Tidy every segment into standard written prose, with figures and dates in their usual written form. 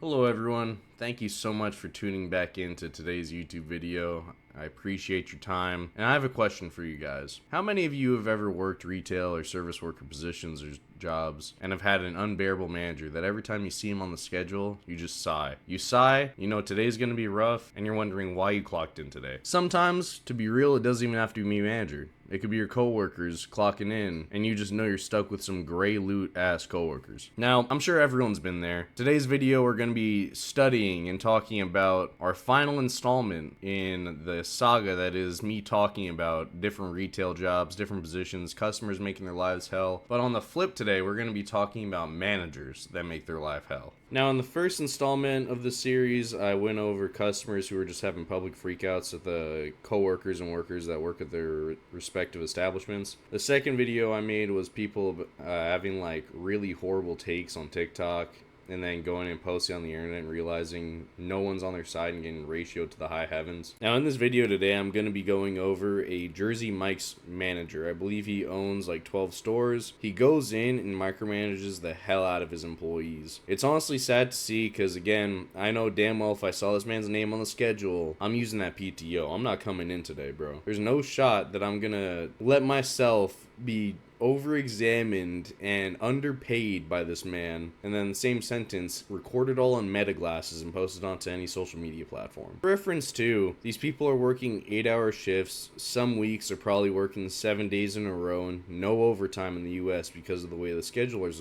Hello everyone, thank you so much for tuning back into today's YouTube video. I appreciate your time, and I have a question for you guys. How many of you have ever worked retail or service worker positions or jobs and have had an unbearable manager that every time you see him on the schedule, you just sigh? You sigh, you know today's gonna be rough, and you're wondering why you clocked in today. Sometimes, to be real, it doesn't even have to be me manager. It could be your coworkers clocking in, and you just know you're stuck with some gray loot ass coworkers. Now, I'm sure everyone's been there. Today's video, we're going to be studying and talking about our final installment in the saga that is me talking about different retail jobs, different positions, customers making their lives hell. But on the flip today, we're going to be talking about managers that make their life hell. Now, in the first installment of the series, I went over customers who were just having public freakouts at the coworkers and workers that work at their respective establishments. The second video I made was people having like really horrible takes on TikTok and then going and posting on the internet and realizing no one's on their side and getting ratioed to the high heavens. Now in this video today, I'm going to be going over a Jersey Mike's manager. I believe he owns like 12 stores. He goes in and micromanages the hell out of his employees. It's honestly sad to see because, again, I know damn well if I saw this man's name on the schedule, I'm using that PTO. I'm not coming in today, bro. There's no shot that I'm going to let myself be over-examined and underpaid by this man, and then the same sentence recorded all on meta glasses and posted onto any social media platform. For reference too, these people are working 8-hour shifts. Some weeks are probably working 7 days in a row and no overtime in the US because of the way the schedules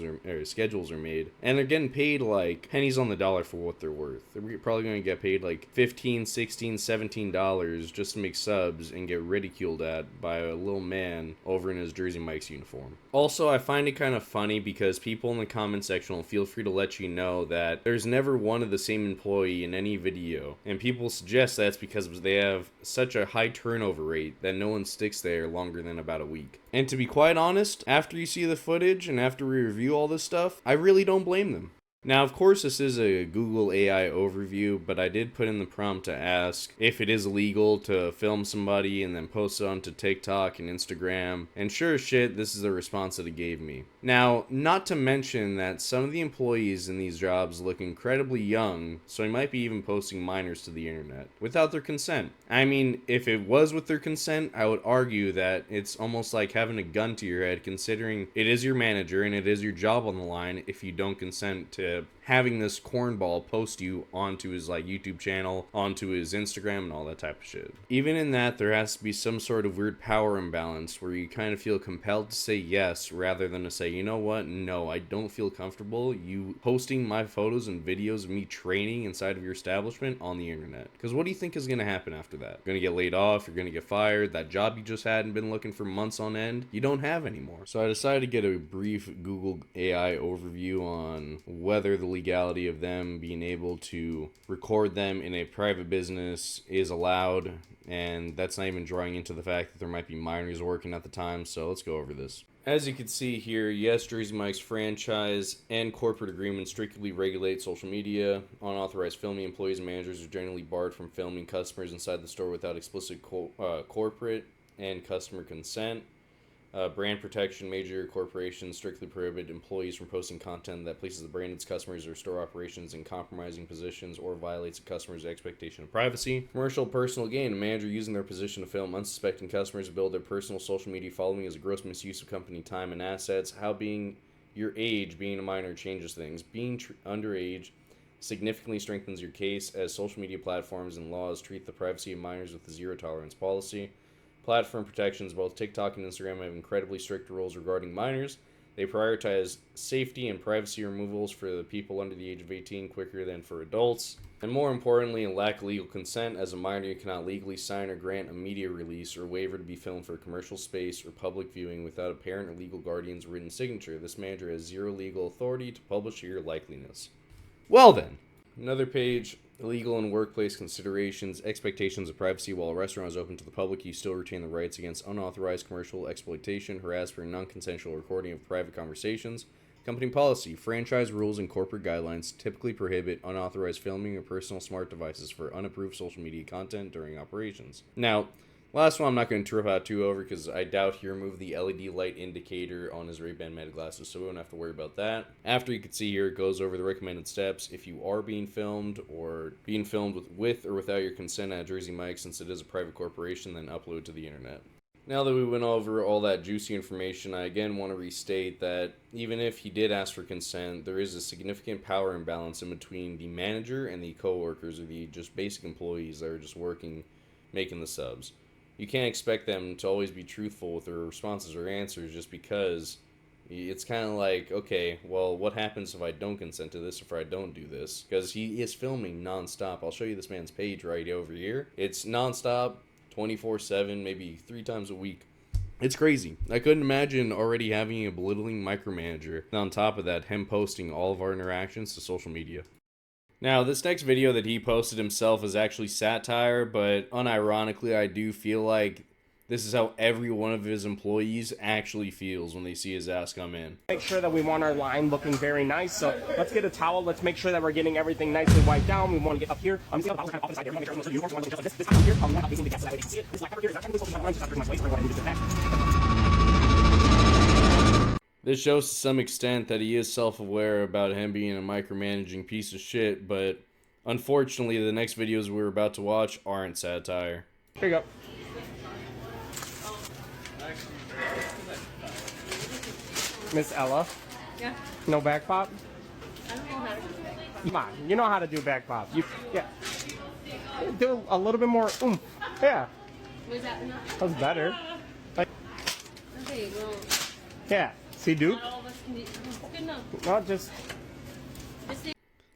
are made, and they're getting paid like pennies on the dollar for what they're worth. They're probably going to get paid like $15, $16, $17 just to make subs and get ridiculed at by a little man over in his Jersey Mike's uniform. Also, I find it kind of funny because people in the comment section will feel free to let you know that there's never one of the same employee in any video, and people suggest that's because they have such a high turnover rate that no one sticks there longer than about a week. And to be quite honest, after you see the footage and after we review all this stuff, I really don't blame them. Now, of course, this is a Google AI overview, but I did put in the prompt to ask if it is illegal to film somebody and then post it onto TikTok and Instagram, and sure as shit, this is the response that it gave me. Now, not to mention that some of the employees in these jobs look incredibly young, so I might be even posting minors to the internet without their consent. I mean, if it was with their consent, I would argue that it's almost like having a gun to your head, considering it is your manager and it is your job on the line if you don't consent to having this cornball post you onto his like YouTube channel, onto his Instagram, and all that type of shit. Even in that, there has to be some sort of weird power imbalance where you kind of feel compelled to say yes rather than to say, you know what, no, I don't feel comfortable you posting my photos and videos of me training inside of your establishment on the internet. Because what do you think is going to happen after that? You're going to get laid off, you're going to get fired, that job you just had and been looking for months on end, you don't have anymore. So I decided to get a brief Google AI overview on whether the legality of them being able to record them in a private business is allowed, and that's not even drawing into the fact that there might be minors working at the time, so let's go over this. As you can see here, yes, Jersey Mike's franchise and corporate agreements strictly regulate social media. Unauthorized filming employees and managers are generally barred from filming customers inside the store without explicit corporate and customer consent. Brand protection, major corporations strictly prohibit employees from posting content that places the brand of its customers or store operations in compromising positions or violates a customer's expectation of privacy. Commercial personal gain, a manager using their position to film unsuspecting customers to build their personal social media following is a gross misuse of company time and assets. How being your age, being a minor, changes things. Being underage significantly strengthens your case as social media platforms and laws treat the privacy of minors with a zero tolerance policy. Platform protections, both TikTok and Instagram have incredibly strict rules regarding minors. They prioritize safety and privacy removals for the people under the age of 18 quicker than for adults. And more importantly, lack legal consent. As a minor, you cannot legally sign or grant a media release or waiver to be filmed for commercial space or public viewing without a parent or legal guardian's written signature. This manager has zero legal authority to publish your likeliness. Well then, another page. Illegal and workplace considerations, expectations of privacy. While a restaurant is open to the public, you still retain the rights against unauthorized commercial exploitation, harassment, or non-consensual recording of private conversations. Company policy, franchise rules and corporate guidelines typically prohibit unauthorized filming of personal smart devices for unapproved social media content during operations. Now, Last one I'm not going to trip out too over because I doubt he removed the LED light indicator on his Ray-Ban Meta glasses, so we won't have to worry about that. After, you can see here, it goes over the recommended steps if you are being filmed or being filmed with or without your consent at Jersey Mike's, since it is a private corporation, then upload to the internet. Now that we went over all that juicy information, I again want to restate that even if he did ask for consent, there is a significant power imbalance in between the manager and the co-workers, or the just basic employees that are just working, making the subs. You can't expect them to always be truthful with their responses or answers, just because it's kind of like, okay, well, what happens if I don't consent to this, if I don't do this? Because he is filming non-stop. I'll show you this man's page right over here. It's non-stop, 24/7, maybe 3 times a week. It's crazy. I couldn't imagine already having a belittling micromanager, and on top of that, him posting all of our interactions to social media. Now, this next video that he posted himself is actually satire, but unironically, I do feel like this is how every one of his employees actually feels when they see his ass come in. Make sure that we want our line looking very nice, so let's get a towel. Let's make sure that we're getting everything nicely wiped down. We want to get up here. I'm seeing the kind of opposite side here. We want to make sure uniforms. We want to adjust this up here. I'm not facing the guests so that way they can see it. This black cover here is not technically supposed to be just after my waist. We're going to move it back. This shows to some extent that he is self-aware about him being a micromanaging piece of shit, but unfortunately the next videos we're about to watch aren't satire. Here you go. Miss Ella. Yeah. No back pop? I don't know how to do that. Come on, you know how to do back pop. Yeah. Do a little bit more oomph. Yeah. Was that enough? That was better. Like, Okay, well, yeah. See, dude? not all of us can do it's good enough. No, just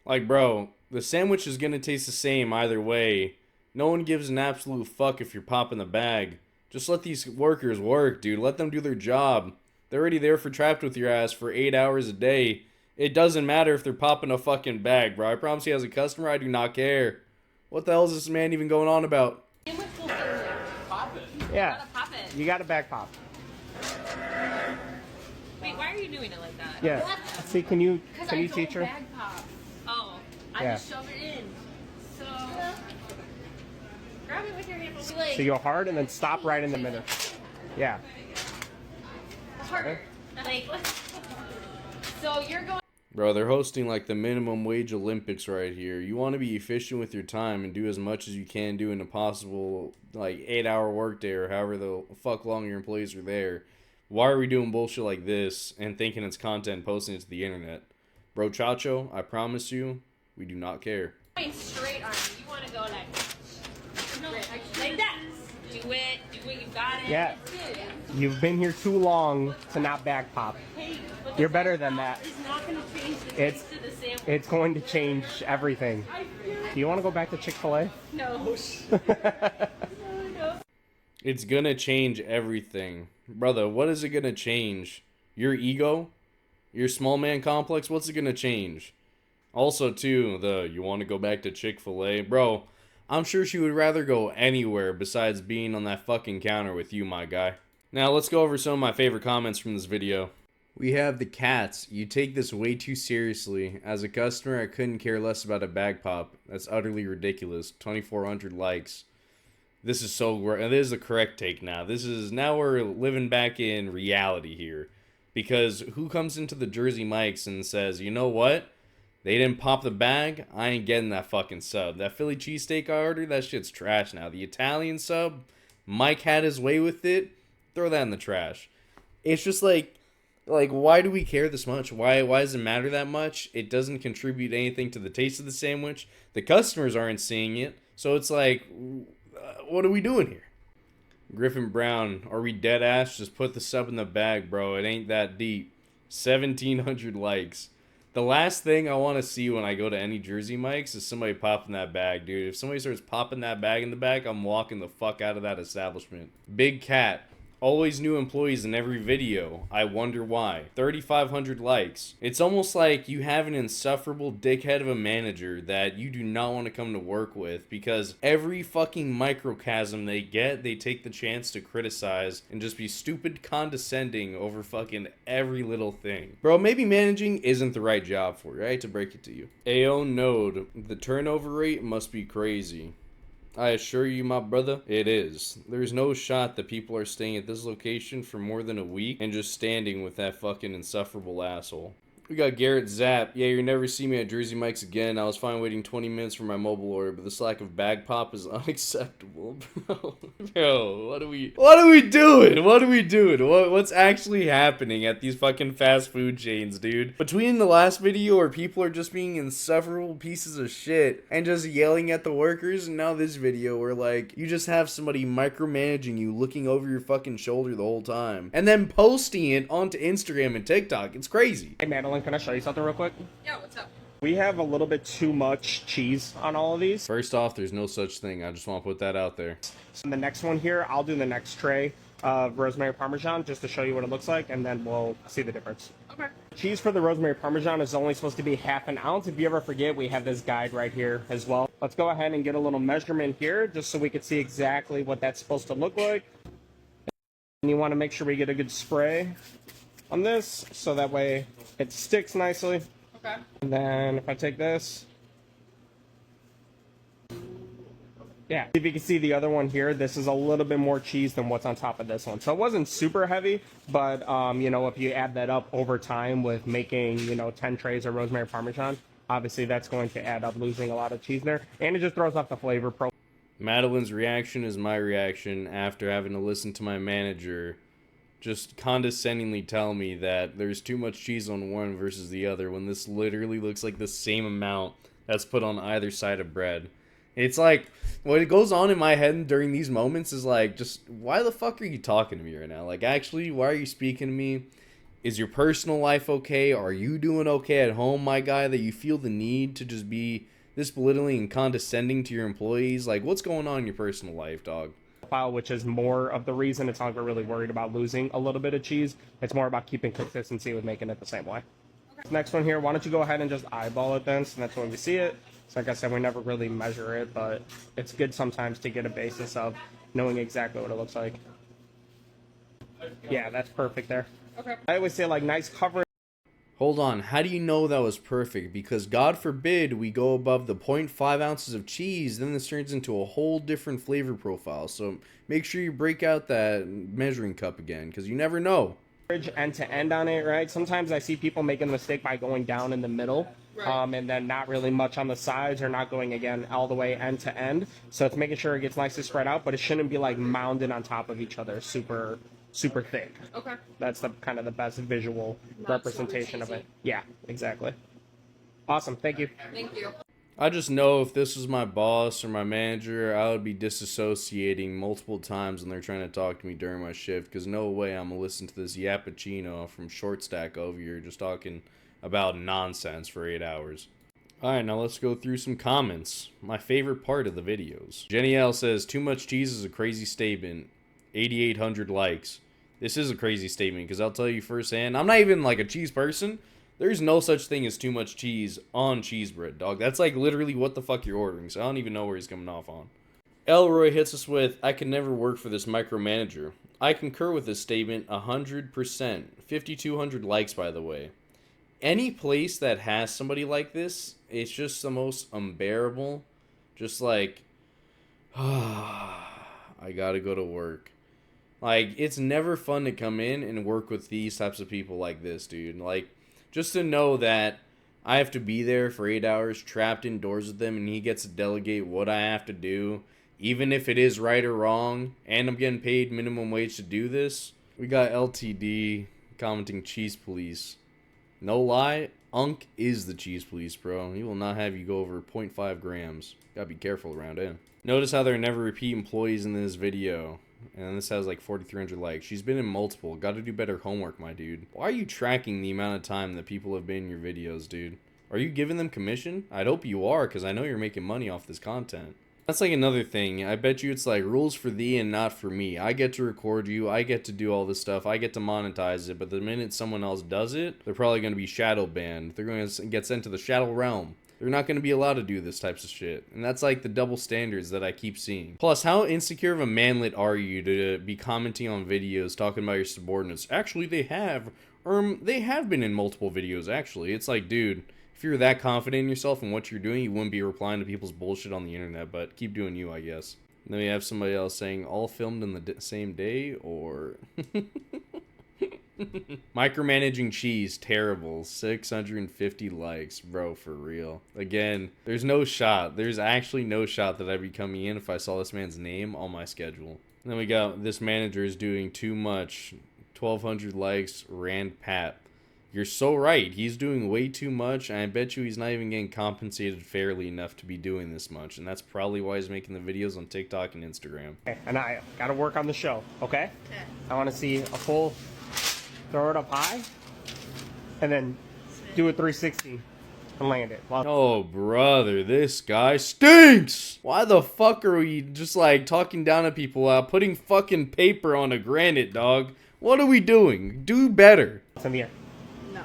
Like, bro, the sandwich is gonna taste the same either way. No one gives an absolute fuck if you're popping the bag. Just let these workers work, dude. Let them do their job. They're already there for trapped with your ass for 8 hours a day. It doesn't matter if they're popping a fucking bag, bro. I promise you, as a customer, I do not care. What the hell is this man even going on about? Sandwich will fit in there. Pop it. yeah. Gotta pop it. You got to back pop. Wait, why are you doing it like that? Yeah. See, can you Because I teach her? don't bag pop. Oh, I Yeah. just shove it in. So, grab it with your hand. Be like, So you go hard and then stop right in the middle. Yeah. harder. Like, so you're going. Bro, they're hosting like the minimum wage Olympics right here. You want to be efficient with your time and do as much as you can do in a possible like 8-hour workday or however the fuck long your employees are there. Why are we doing bullshit like this and thinking it's content posting it to the internet? Bro, Chacho, I promise you, we do not care. Going straight arm. You want to go like, no, like that. Do it. Do it. You got it. Yeah. That's it. You've been here too long to not back pop. Hey, but You're better than that. it's not going to change the It's- taste of the sandwich. It's going to change everything. Do you want to go back to Chick-fil-A? No. It's gonna change everything. Brother, what is it gonna change? Your ego? Your small man complex? What's it gonna change? Also, too, you want to go back to Chick-fil-A? Bro, I'm sure she would rather go anywhere besides being on that fucking counter with you, my guy. Now, let's go over some of my favorite comments from this video. We have the cats. You take this way too seriously. As a customer, I couldn't care less about a bag pop. That's utterly ridiculous. 2,400 likes. This is so great. This is the correct take now. Now we're living back in reality here. Because who comes into the Jersey Mike's and says, you know what? They didn't pop the bag. I ain't getting that fucking sub. That Philly cheesesteak I ordered, that shit's trash now. The Italian sub, Mike had his way with it. Throw that in the trash. It's just like why do we care this much? Why does it matter that much? It doesn't contribute anything to the taste of the sandwich. The customers aren't seeing it. So it's like, what are we doing here? Griffin Brown, are we dead ass? Just put the sub in the bag, bro. It ain't that deep. 1,700 likes. The last thing I want to see when I go to any Jersey Mike's is somebody popping that bag, dude. If somebody starts popping that bag in the back, I'm walking the fuck out of that establishment. Big Cat. Always new employees in every video. I wonder why. 3,500 likes. It's almost like you have an insufferable dickhead of a manager that you do not want to come to work with, because every fucking microcosm they get, they take the chance to criticize and just be stupid condescending over fucking every little thing. Bro, maybe managing isn't the right job for you. I hate to break it to you. AO Node. The turnover rate must be crazy. I assure you, my brother, it is. There's no shot that people are staying at this location for more than a week and just standing with that fucking insufferable asshole. We got Garrett Zapp. Yeah, you'll never see me at Jersey Mike's again. I was fine waiting 20 minutes for my mobile order, but this lack of bag pop is unacceptable, bro. Bro, what are we doing? What's actually happening at these fucking fast food chains, dude? Between the last video where people are just being insufferable pieces of shit and just yelling at the workers, and now this video where, like, you just have somebody micromanaging you, looking over your fucking shoulder the whole time, and then posting it onto Instagram and TikTok. It's crazy. Hey, Madeline, can I show you something real quick? Yeah, what's up? We have a little bit too much cheese on all of these. First off, there's no such thing. I just want to put that out there. So the next one here, I'll do the next tray of rosemary parmesan just to show you what it looks like, and then we'll see the difference. Okay. Cheese for the rosemary parmesan is only supposed to be ½ an ounce. If you ever forget, we have this guide right here as well. Let's go ahead and get a little measurement here just so we can see exactly what that's supposed to look like. And you want to make sure we get a good spray on this so that way it sticks nicely. Okay. And then if I take this, yeah, if you can see the other one here, this is a little bit more cheese than what's on top of this one. So it wasn't super heavy, but you know, if you add that up over time with making, you know, 10 trays of rosemary parmesan, obviously that's going to add up, losing a lot of cheese there, and it just throws off the flavor profile. Madeline's reaction is my reaction after having to listen to my manager just condescendingly tell me that there's too much cheese on one versus the other when this literally looks like the same amount that's put on either side of bread. It's like, what goes on in my head during these moments is like, just, why the fuck are you talking to me right now? Like, actually, why are you speaking to me? Is your personal life okay? Are you doing okay at home, my guy, that you feel the need to just be this belittling and condescending to your employees? Like, what's going on in your personal life, dog? Which is more of the reason. It's not like we're really worried about losing a little bit of cheese. It's more about keeping consistency with making it the same way. Okay. Next one here, why don't you go ahead and just eyeball it then, so that's when we see it. So like I said, we never really measure it, but it's good sometimes to get a basis of knowing exactly what it looks like. Yeah, that's perfect there. Okay. I always say, like, nice coverage. Hold on, how do you know that was perfect? Because God forbid we go above the 0.5 ounces of cheese, then this turns into a whole different flavor profile. So make sure you break out that measuring cup again, because you never know. End to end on it, right? Sometimes I see people making a mistake by going down in the middle, right, and then not really much on the sides, or not going again all the way end to end. So it's making sure it gets nicely spread out, but it shouldn't be like mounded on top of each other, super thick. Okay. That's the kind of the best visual Not representation super of it. Yeah, exactly. Awesome, thank you. Thank you. I just know if this was my boss or my manager, I would be disassociating multiple times when they're trying to talk to me during my shift, because no way I'm going to listen to this Yappuccino from Short Stack over here just talking about nonsense for 8 hours. Alright, now let's go through some comments. My favorite part of the videos. Jenny L says, too much cheese is a crazy statement. 8,800 likes. This is a crazy statement, because I'll tell you firsthand, I'm not even like a cheese person. There's no such thing as too much cheese on cheese bread, dog. That's like literally what the fuck you're ordering, so I don't even know where he's coming off on. Elroy hits us with, I can never work for this micromanager. I concur with this statement 100%. 5,200 likes, by the way. Any place that has somebody like this, it's just the most unbearable. Just like, I gotta go to work. Like, it's never fun to come in and work with these types of people like this, dude. Like, just to know that I have to be there for 8 hours, trapped indoors with them, and he gets to delegate what I have to do, even if it is right or wrong, and I'm getting paid minimum wage to do this. We got LTD commenting cheese police. No lie, Unk is the cheese police, bro. He will not have you go over 0.5 grams. Gotta be careful around him. Notice how there are never repeat employees in this video. And this has like 4,300 likes. She's been in multiple. Gotta do better homework, my dude. Why are you tracking the amount of time that people have been in your videos, dude? Are you giving them commission? I'd hope you are, because I know you're making money off this content. That's like another thing. I bet you it's like rules for thee and not for me. I get to record you. I get to do all this stuff. I get to monetize it. But the minute someone else does it, they're probably going to be shadow banned. They're going to get sent to the shadow realm. They're not going to be allowed to do this types of shit. And that's like the double standards that I keep seeing. Plus, how insecure of a manlet are you to be commenting on videos talking about your subordinates? Actually, they have been in multiple videos, actually. It's like, dude, If you're that confident in yourself and what you're doing, you wouldn't be replying to people's bullshit on the internet, but keep doing you, I guess. And then we have somebody else saying, all filmed in the same day, or... Micromanaging cheese, terrible. 650 likes, bro, for real. Again, there's no shot. There's actually no shot that I'd be coming in if I saw this man's name on my schedule. And then we got, this manager is doing too much. 1,200 likes, Rand Pat. You're so right. He's doing way too much, and I bet you he's not even getting compensated fairly enough to be doing this much. And that's probably why he's making the videos on TikTok and Instagram. Okay, and I gotta work on the show, okay? Okay. I want to see a full, throw it up high, and then do a 360 and land it. Well, Oh, brother, this guy stinks! Why the fuck are we just, like, talking down at people putting fucking paper on a granite, dog? What are we doing? Do better. it's in the air. No.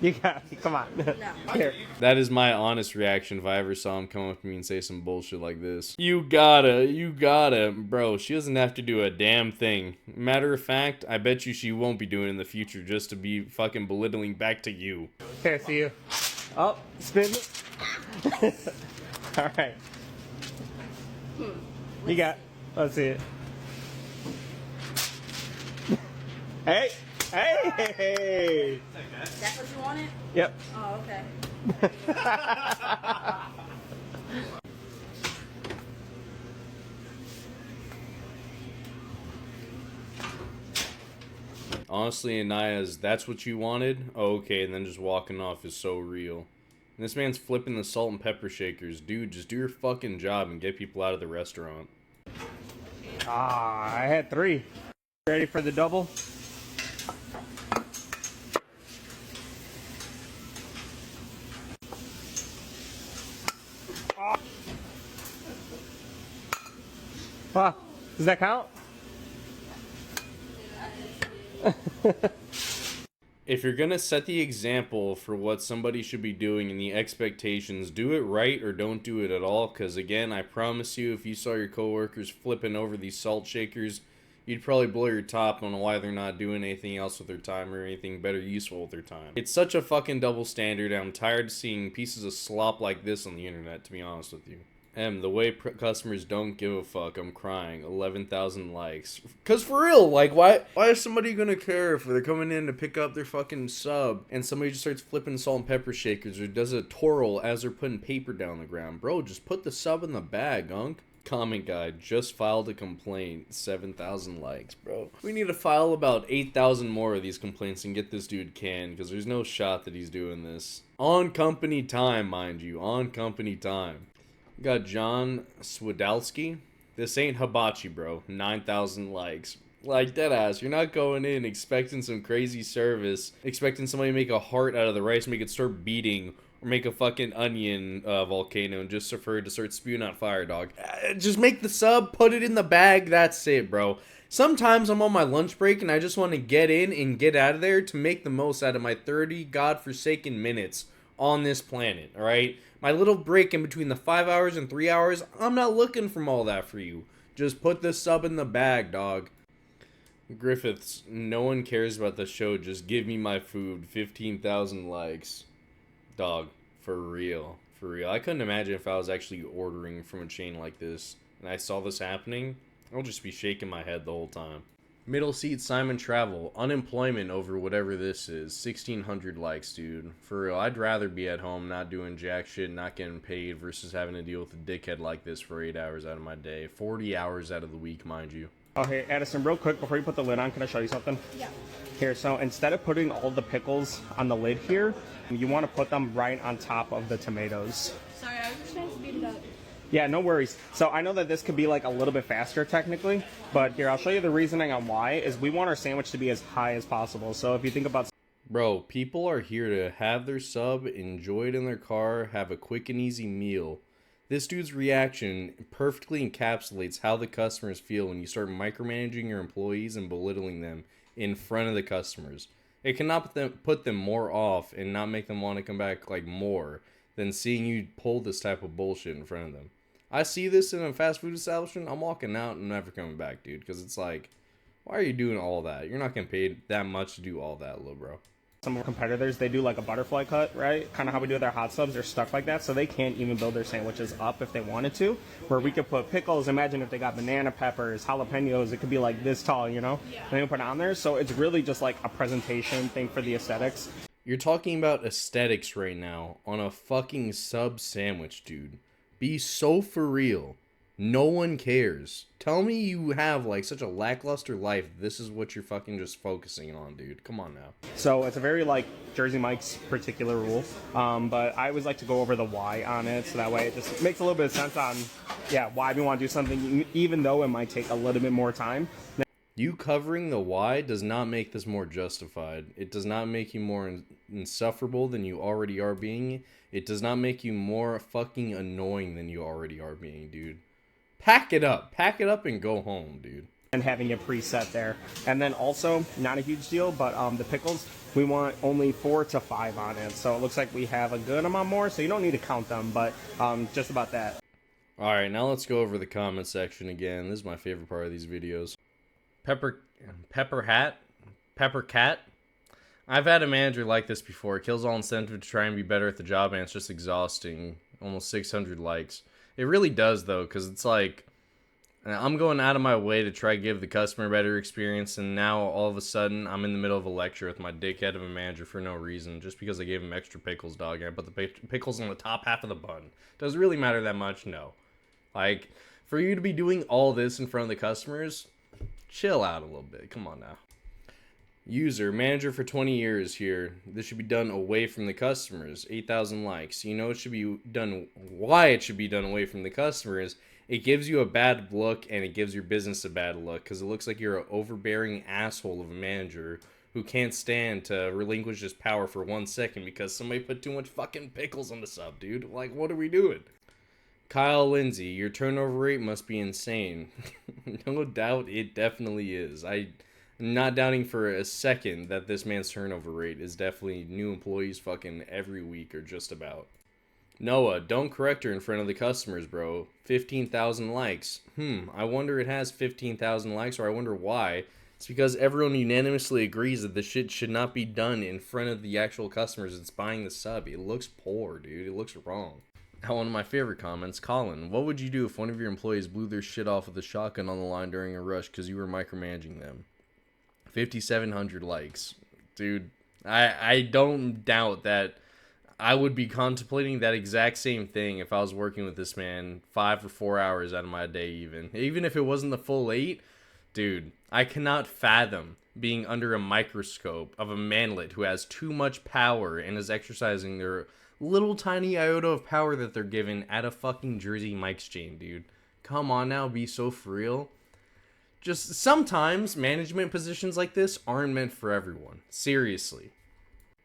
You got come on. No. Here. That is my honest reaction if I ever saw him come up to me and say some bullshit like this. You gotta. Bro, she doesn't have to do a damn thing. Matter of fact, I bet you she won't be doing it in the future just to be fucking belittling back to you. Here, see you. Oh, spin. All right. You got. Let's see it. Hey, hey. That's what you wanted? Yep. Oh, okay. Honestly, Anaya's, that's what you wanted? Oh, okay, and then just walking off is so real. And this man's flipping the salt and pepper shakers. Dude, just do your fucking job and get people out of the restaurant. Ah, I had 3. Ready for the double? Ah, does that count? If you're gonna set the example for what somebody should be doing and the expectations, do it right or don't do it at all. Because again, I promise you, if you saw your coworkers flipping over these salt shakers, you'd probably blow your top on why they're not doing anything else with their time or anything better useful with their time. It's such a fucking double standard. I'm tired of seeing pieces of slop like this on the internet, to be honest with you. The way customers don't give a fuck, I'm crying. 11,000 likes. Cause for real, like, why is somebody gonna care if they're coming in to pick up their fucking sub and somebody just starts flipping salt and pepper shakers or does a twirl as they're putting paper down the ground? Bro, just put the sub in the bag, unk. Comment guy, just filed a complaint. 7,000 likes, bro. We need to file about 8,000 more of these complaints and get this dude canned, because there's no shot that he's doing this. On company time, mind you. On company time. Got John Swidalski. This ain't hibachi, bro. 9,000 likes. Like, deadass, you're not going in expecting some crazy service, expecting somebody to make a heart out of the rice, make it start beating, or make a fucking onion volcano and just for it to start spewing out fire, dog. Just make the sub, put it in the bag, that's it, bro. Sometimes I'm on my lunch break and I just want to get in and get out of there to make the most out of my 30 godforsaken minutes on this planet, alright? My little break in between the 5 hours and 3 hours, I'm not looking from all that for you. Just put the sub in the bag, dog. Griffiths, no one cares about the show, just give me my food. 15,000 likes. Dog, for real. For real. I couldn't imagine if I was actually ordering from a chain like this and I saw this happening. I'll just be shaking my head the whole time. Middle seat Simon Travel. Unemployment over whatever this is. 1,600 likes, dude. For real, I'd rather be at home not doing jack shit, not getting paid, versus having to deal with a dickhead like this for 8 hours out of my day. 40 hours out of the week, mind you. Okay, Addison, real quick, before you put the lid on, can I show you something? Yeah. Here, so instead of putting all the pickles on the lid here, you want to put them right on top of the tomatoes. Sorry, I was just trying to speed it up. Yeah, no worries. So I know that this could be like a little bit faster technically, but here, I'll show you the reasoning on why, is we want our sandwich to be as high as possible. So if you think about... Bro, people are here to have their sub, enjoy it in their car, have a quick and easy meal. This dude's reaction perfectly encapsulates how the customers feel when you start micromanaging your employees and belittling them in front of the customers. It cannot put them more off and not make them want to come back like more than seeing you pull this type of bullshit in front of them. I see this in a fast food establishment, I'm walking out and never coming back, dude, because it's like, why are you doing all that? You're not getting paid that much to do all that, little bro. Some of our competitors, they do like a butterfly cut, right? Kind of how we do their hot subs. They're stuck like that, so they can't even build their sandwiches up if they wanted to. Where we could put pickles. Imagine if they got banana peppers, jalapenos. It could be like this tall, you know? Yeah. And they put it on there. So it's really just like a presentation thing for the aesthetics. You're talking about aesthetics right now on a fucking sub sandwich, dude. Be so for real. No one cares. Tell me you have like such a lackluster life. This is what you're fucking just focusing on, dude. Come on now. So it's a very like Jersey Mike's particular rule. But I always like to go over the why on it. So that way it just makes a little bit of sense on, why we want to do something, even though it might take a little bit more time. You covering the why does not make this more justified. It does not make you more insufferable than you already are being. It does not make you more fucking annoying than you already are being, dude. Pack it up. Pack it up and go home, dude. And having it preset there. And then also, not a huge deal, but the pickles, we want only 4 to 5 on it. So it looks like we have a good amount more, so you don't need to count them, but just about that. Alright, now let's go over the comment section again. This is my favorite part of these videos. Pepper Cat. I've had a manager like this before. It kills all incentive to try and be better at the job, and it's just exhausting. Almost 600 likes. It really does, though, because it's like, I'm going out of my way to try to give the customer a better experience, and now all of a sudden I'm in the middle of a lecture with my dickhead of a manager for no reason, just because I gave him extra pickles, dog. I put the pickles on the top half of the bun. Does it really matter that much? No. Like, for you to be doing all this in front of the customers, chill out a little bit. Come on now. User, manager for 20 years here. This should be done away from the customers. 8,000 likes. You know it should be done, why it should be done away from the customers. It gives you a bad look, and it gives your business a bad look, because it looks like you're an overbearing asshole of a manager who can't stand to relinquish his power for 1 second because somebody put too much fucking pickles on the sub, dude. Like, what are we doing? Kyle Lindsay, your turnover rate must be insane. No doubt it definitely is. I'm not doubting for a second that this man's turnover rate is definitely new employees fucking every week or just about. Noah, don't correct her in front of the customers, bro. 15,000 likes. I wonder it has 15,000 likes, or I wonder why. It's because everyone unanimously agrees that the shit should not be done in front of the actual customers that's buying the sub. It looks poor, dude. It looks wrong. Now, one of my favorite comments, Colin, what would you do if one of your employees blew their shit off with a shotgun on the line during a rush because you were micromanaging them? 5,700 likes. Dude, I don't doubt that I would be contemplating that exact same thing if I was working with this man 5 or 4 hours out of my day even if it wasn't the full 8. Dude, I cannot fathom being under a microscope of a manlet who has too much power and is exercising their little tiny iota of power that they're given at a fucking Jersey Mike's chain, dude. Come on now, be so for real. Just sometimes management positions like this aren't meant for everyone. Seriously.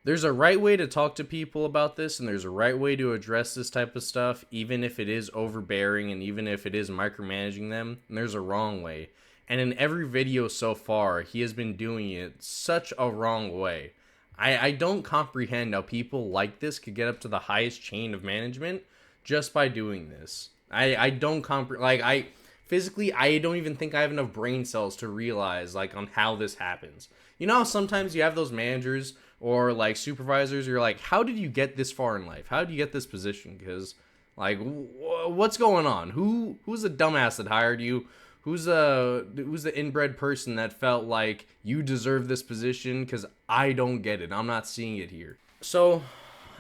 There's a right way to talk to people about this, and there's a right way to address this type of stuff, even if it is overbearing and even if it is micromanaging them. And there's a wrong way. And in every video so far, he has been doing it such a wrong way. I don't comprehend how people like this could get up to the highest chain of management just by doing this. I don't comprehend. Like, physically, I don't even think I have enough brain cells to realize, like, on how this happens. You know how sometimes you have those managers or, like, supervisors, you're like, how did you get this far in life? How did you get this position? Because, like, what's going on? Who's the dumbass that hired you? Who's the inbred person that felt like you deserve this position? Because I don't get it. I'm not seeing it here. So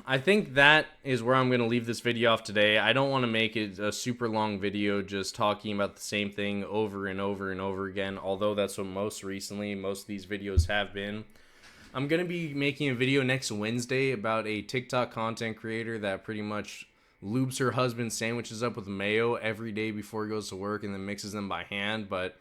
I think that is where I'm going to leave this video off today. I don't want to make it a super long video just talking about the same thing over and over and over again, although that's what most of these videos have been. I'm going to be making a video next Wednesday about a TikTok content creator that pretty much lubes her husband's sandwiches up with mayo every day before he goes to work and then mixes them by hand. But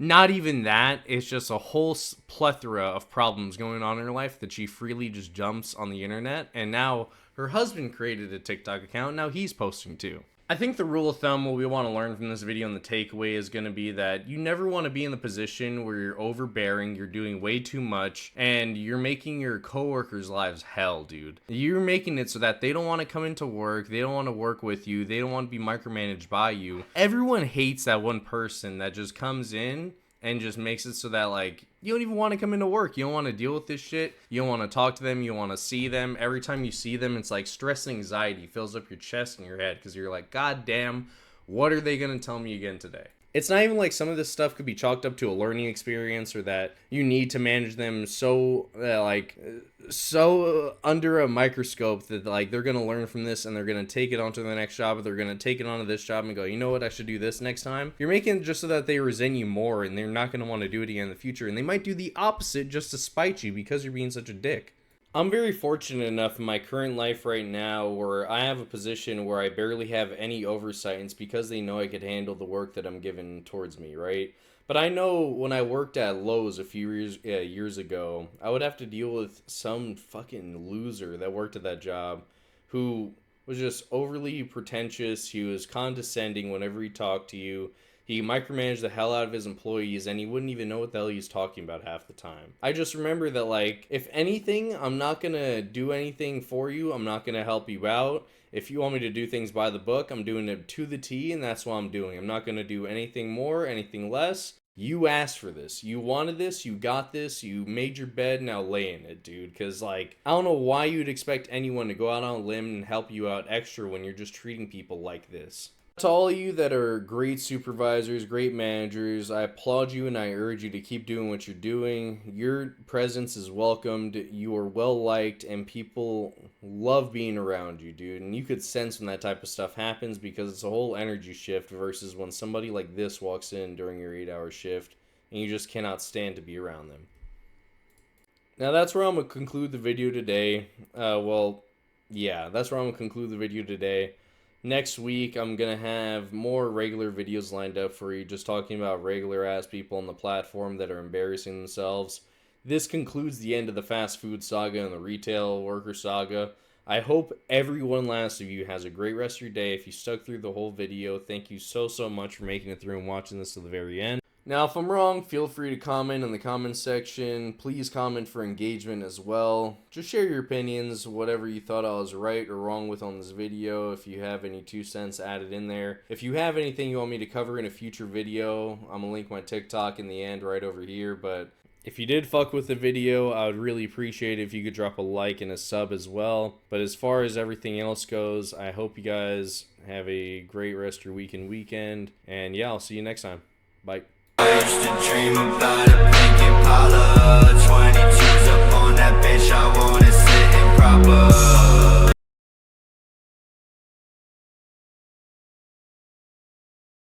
not even that. It's just a whole plethora of problems going on in her life that she freely just jumps on the internet. And now her husband created a TikTok account. Now he's posting too. I think the rule of thumb, what we want to learn from this video and the takeaway is going to be that you never want to be in the position where you're overbearing, you're doing way too much, and you're making your coworkers' lives hell, dude. You're making it so that they don't want to come into work, they don't want to work with you, they don't want to be micromanaged by you. Everyone hates that one person that just comes in and just makes it so that like you don't even want to come into work. You don't want to deal with this shit. You don't want to talk to them. You want to see them. Every time you see them, it's like stress and anxiety fills up your chest and your head because you're like, God damn, what are they going to tell me again today? It's not even like some of this stuff could be chalked up to a learning experience or that you need to manage them so under a microscope that like they're going to learn from this and they're going to take it onto the next job, or they're going to take it onto this job and go, you know what, I should do this next time. You're making it just so that they resent you more and they're not going to want to do it again in the future, and they might do the opposite just to spite you because you're being such a dick. I'm very fortunate enough in my current life right now where I have a position where I barely have any oversight, and it's because they know I could handle the work that I'm given towards me, right? But I know when I worked at Lowe's a few years ago, I would have to deal with some fucking loser that worked at that job who was just overly pretentious. He was condescending whenever he talked to you. He micromanaged the hell out of his employees, and he wouldn't even know what the hell he was talking about half the time. I just remember that, like, if anything, I'm not gonna do anything for you. I'm not gonna help you out. If you want me to do things by the book, I'm doing it to the T, and that's what I'm doing. I'm not gonna do anything more, anything less. You asked for this. You wanted this. You got this. You made your bed. Now lay in it, dude. Because, like, I don't know why you'd expect anyone to go out on a limb and help you out extra when you're just treating people like this. To all of you that are great supervisors, great managers, I applaud you and I urge you to keep doing what you're doing. Your presence is welcomed, you are well liked, and people love being around you, dude. And you could sense when that type of stuff happens because it's a whole energy shift versus when somebody like this walks in during your 8-hour shift and you just cannot stand to be around them. Now that's where I'm going to conclude the video today. That's where I'm going to conclude the video today. Next week, I'm going to have more regular videos lined up for you, just talking about regular-ass people on the platform that are embarrassing themselves. This concludes the end of the fast food saga and the retail worker saga. I hope every one last of you has a great rest of your day. If you stuck through the whole video, thank you so much for making it through and watching this to the very end. Now, if I'm wrong, feel free to comment in the comment section. Please comment for engagement as well. Just share your opinions, whatever you thought I was right or wrong with on this video. If you have any 2 cents added in there. If you have anything you want me to cover in a future video, I'm going to link my TikTok in the end right over here. But if you did fuck with the video, I would really appreciate it if you could drop a like and a sub as well. But as far as everything else goes, I hope you guys have a great rest of your week and weekend. And yeah, I'll see you next time. Bye. I used to dream about a pink Impala, 22's